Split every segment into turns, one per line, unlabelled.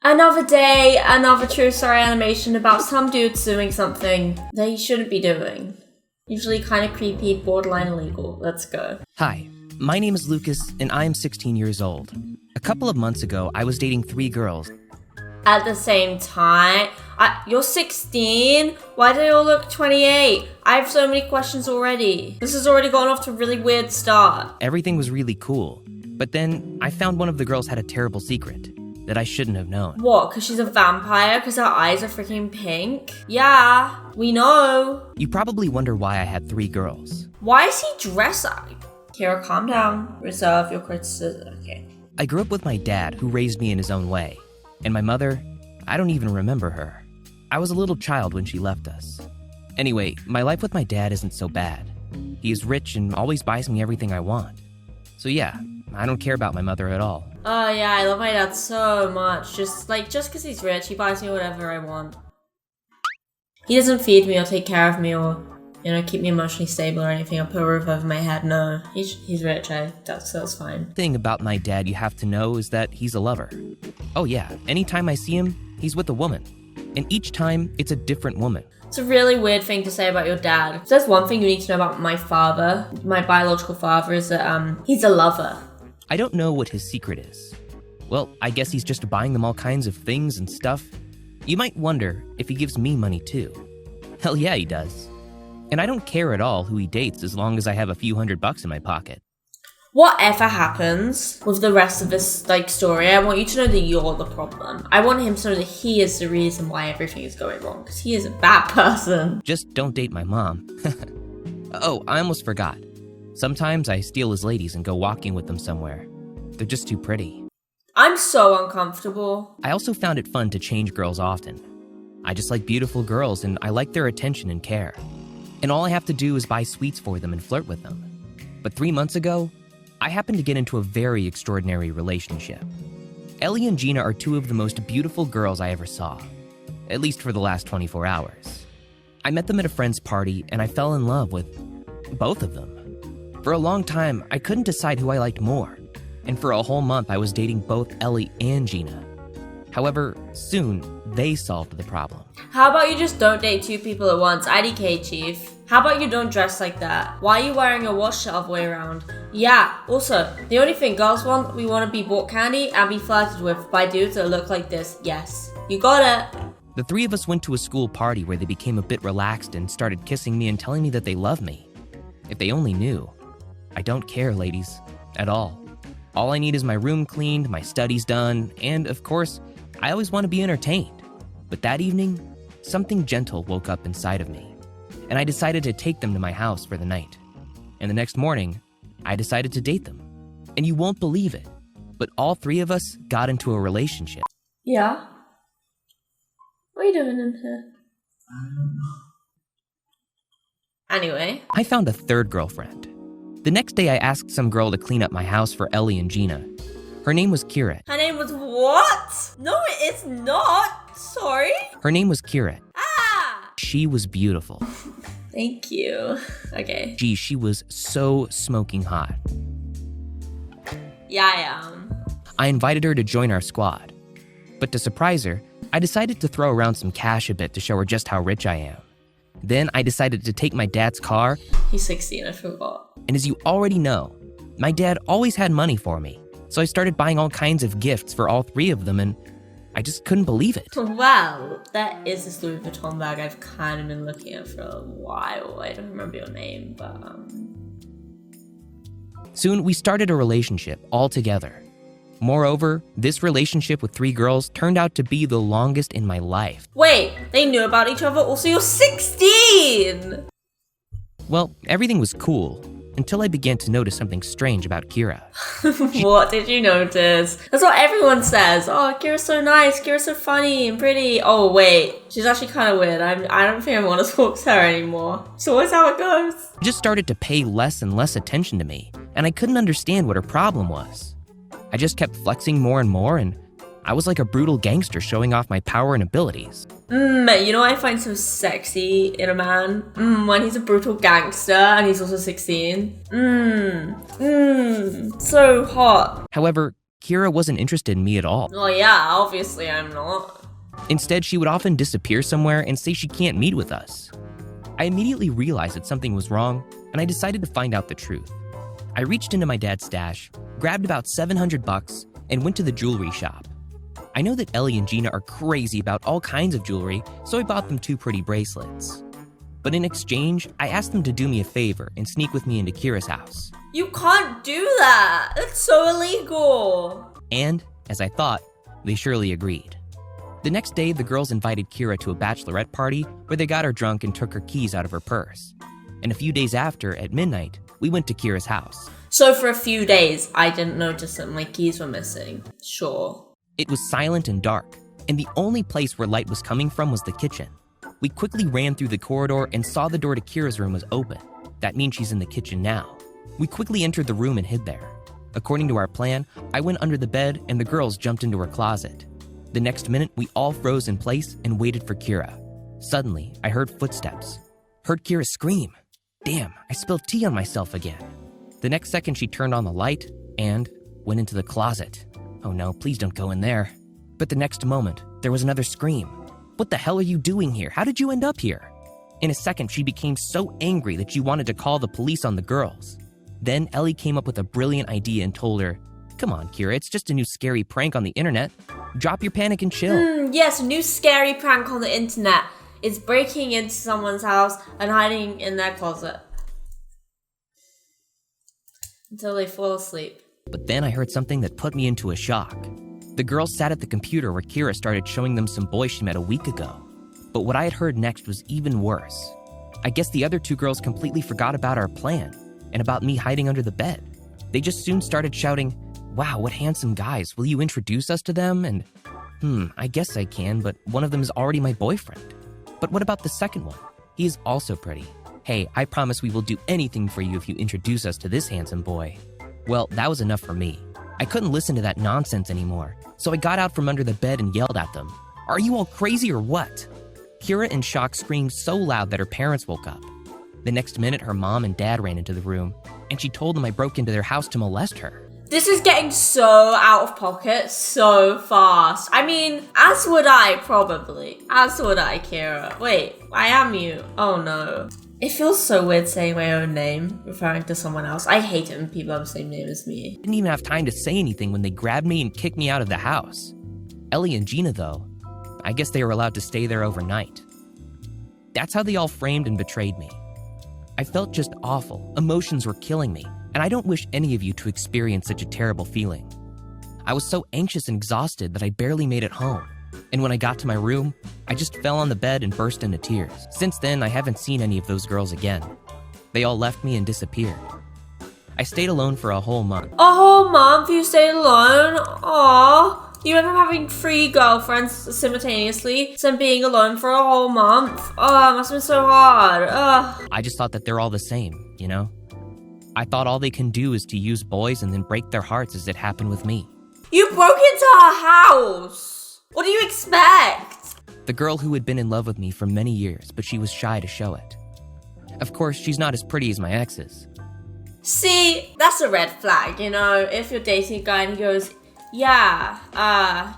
Another day, another true story animation about some dude doing something that he shouldn't be doing. Usually kind of creepy, borderline illegal. Let's go.
Hi, my name is Lucas, and I am 16 years old. A couple of months ago, I was dating 3 girls.
At the same time, you're 16? Why do they all look 28? I have so many questions already. This has already gone off to a really weird start.
Everything was really cool, but then I found one of the girls had a terrible secret that I shouldn't have known.
What, because she's a vampire? Because her eyes are freaking pink? Yeah, we know.
You probably wonder why I had 3 girls.
Why is he dressed up? Kiera, calm down. Reserve your criticism. Okay.
I grew up with my dad, who raised me in his own way. And my mother, I don't even remember her. I was a little child when she left us. Anyway, my life with my dad isn't so bad. He is rich and always buys me everything I want. So yeah, I don't care about my mother at all.
Oh yeah, I love my dad so much. Just because he's rich, he buys me whatever I want. He doesn't feed me or take care of me or, keep me emotionally stable or anything or put a roof over my head. No, he's rich. That's fine.
The thing about my dad you have to know is that he's a lover. Oh yeah, anytime I see him, he's with a woman. And each time, it's a different woman.
It's a really weird thing to say about your dad. If there's one thing you need to know about my father, my biological father, is that he's a lover.
I don't know what his secret is. Well, I guess he's just buying them all kinds of things and stuff. You might wonder if he gives me money too. Hell yeah, he does. And I don't care at all who he dates as long as I have a few $100 in my pocket.
Whatever happens with the rest of this story, I want you to know that you're the problem. I want him to know that he is the reason why everything is going wrong, because he is a bad person.
Just don't date my mom. Oh, I almost forgot. Sometimes I steal his ladies and go walking with them somewhere. They're just too pretty.
I'm so uncomfortable.
I also found it fun to change girls often. I just like beautiful girls and I like their attention and care. And all I have to do is buy sweets for them and flirt with them. But 3 months ago, I happened to get into a very extraordinary relationship. Ellie and Gina are 2 of the most beautiful girls I ever saw, at least for the last 24 hours. I met them at a friend's party and I fell in love with both of them. For a long time, I couldn't decide who I liked more, and for a whole month I was dating both Ellie and Gina. However, soon, they solved the problem.
How about you just don't date 2 people at once? IDK, chief. How about you don't dress like that? Why are you wearing a watch the other way around? Yeah, also, the only thing girls want, we want to be bought candy and be flirted with by dudes that look like this. Yes, you got it.
The 3 of us went to a school party where they became a bit relaxed and started kissing me and telling me that they love me. If they only knew. I don't care, ladies, at all. All I need is my room cleaned, my studies done, and of course, I always want to be entertained. But that evening, something gentle woke up inside of me, and I decided to take them to my house for the night. And the next morning, I decided to date them. And you won't believe it, but all 3 of us got into a relationship.
Yeah? What are you doing in here?
I don't know.
Anyway.
I found a 3rd girlfriend. The next day, I asked some girl to clean up my house for Ellie and Gina. Her name was Kiera.
Her name was what? No, it is not. Sorry.
Her name was Kiera.
Ah!
She was beautiful.
Thank you. Okay.
Gee, she was so smoking hot.
Yeah, I am.
I invited her to join our squad. But to surprise her, I decided to throw around some cash a bit to show her just how rich I am. Then I decided to take my dad's car.
He's 16, I forgot.
And as you already know, my dad always had money for me. So I started buying all kinds of gifts for all 3 of them, and I just couldn't believe it.
Wow, that is this Louis Vuitton bag I've kind of been looking at for a while. I don't remember your name, but
Soon, we started a relationship all together. Moreover, this relationship with 3 girls turned out to be the longest in my life.
Wait, they knew about each other? Also, you're 16!
Well, everything was cool, until I began to notice something strange about Kiera.
What did you notice? That's what everyone says. Oh, Kira's so nice. Kira's so funny and pretty. Oh, wait. She's actually kind of weird. I don't think I want to talk to her anymore. It's always how it goes.
She just started to pay less and less attention to me, and I couldn't understand what her problem was. I just kept flexing more and more, and I was like a brutal gangster showing off my power and abilities.
You know what I find so sexy in a man? When he's a brutal gangster and he's also 16. So hot.
However, Kiera wasn't interested in me at all.
Well, yeah, obviously I'm not.
Instead, she would often disappear somewhere and say she can't meet with us. I immediately realized that something was wrong, and I decided to find out the truth. I reached into my dad's stash, grabbed about $700, and went to the jewelry shop. I know that Ellie and Gina are crazy about all kinds of jewelry, so I bought them 2 pretty bracelets. But in exchange, I asked them to do me a favor and sneak with me into Kiera's house.
You can't do that! It's so illegal!
And, as I thought, they surely agreed. The next day, the girls invited Kiera to a bachelorette party where they got her drunk and took her keys out of her purse. And a few days after, at midnight, we went to Kiera's house.
So for a few days, I didn't notice that my keys were missing. Sure.
It was silent and dark, and the only place where light was coming from was the kitchen. We quickly ran through the corridor and saw the door to Kiera's room was open. That means she's in the kitchen now. We quickly entered the room and hid there. According to our plan, I went under the bed and the girls jumped into her closet. The next minute, we all froze in place and waited for Kiera. Suddenly, I heard footsteps. Heard Kiera scream. Damn, I spilled tea on myself again. The next second, she turned on the light and went into the closet. Oh no, please don't go in there. But the next moment, there was another scream. What the hell are you doing here? How did you end up here? In a second, she became so angry that she wanted to call the police on the girls. Then Ellie came up with a brilliant idea and told her, "Come on, Kiera, it's just a new scary prank on the internet. Drop your panic and chill."
Yes, a new scary prank on the internet is breaking into someone's house and hiding in their closet until they fall asleep.
But then I heard something that put me into a shock. The girls sat at the computer where Kiera started showing them some boy she met a week ago. But what I had heard next was even worse. I guess the other 2 girls completely forgot about our plan and about me hiding under the bed. They just soon started shouting, "Wow, what handsome guys, will you introduce us to them?" And, I guess I can, but one of them is already my boyfriend. But what about the second one? He is also pretty. Hey, I promise we will do anything for you if you introduce us to this handsome boy. Well, that was enough for me. I couldn't listen to that nonsense anymore, so I got out from under the bed and yelled at them. "Are you all crazy or what?" Kiera in shock screamed so loud that her parents woke up. The next minute, her mom and dad ran into the room, and she told them I broke into their house to molest her.
This is getting so out of pocket so fast. I mean, as would I, probably. As would I, Kiera. Wait, I am you. Oh no. It feels so weird saying my own name, referring to someone else. I hate it when people have the same name as me.
Didn't even have time to say anything when they grabbed me and kicked me out of the house. Ellie and Gina, though, I guess they were allowed to stay there overnight. That's how they all framed and betrayed me. I felt just awful. Emotions were killing me, and I don't wish any of you to experience such a terrible feeling. I was so anxious and exhausted that I barely made it home. And when I got to my room, I just fell on the bed and burst into tears. Since then, I haven't seen any of those girls again. They all left me and disappeared. I stayed alone for a whole month.
A whole month you stayed alone? Aww. You went from having 3 girlfriends simultaneously to being alone for a whole month. Oh, it must have been so hard. Ugh.
I just thought that they're all the same, you know? I thought all they can do is to use boys and then break their hearts as it happened with me.
You broke into her house! What do you expect?
The girl who had been in love with me for many years, but she was shy to show it. Of course, she's not as pretty as my exes.
See, that's a red flag, you know? If you're dating a guy and he goes, "Yeah,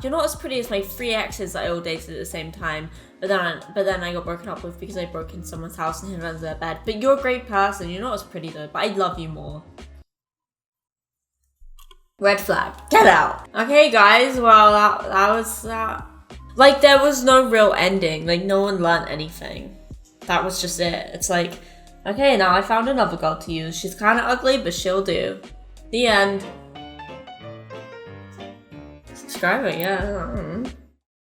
you're not as pretty as my 3 exes that I all dated at the same time, but then I got broken up with because I broke into someone's house and hid under their bed. But you're a great person, you're not as pretty though, but I love you more." Red flag. Get out. Okay, guys, well, that was that. Like, there was no real ending. Like, no one learned anything. That was just it. It's like, okay, now I found another girl to use. She's kind of ugly, but she'll do. The end. Subscribing, yeah.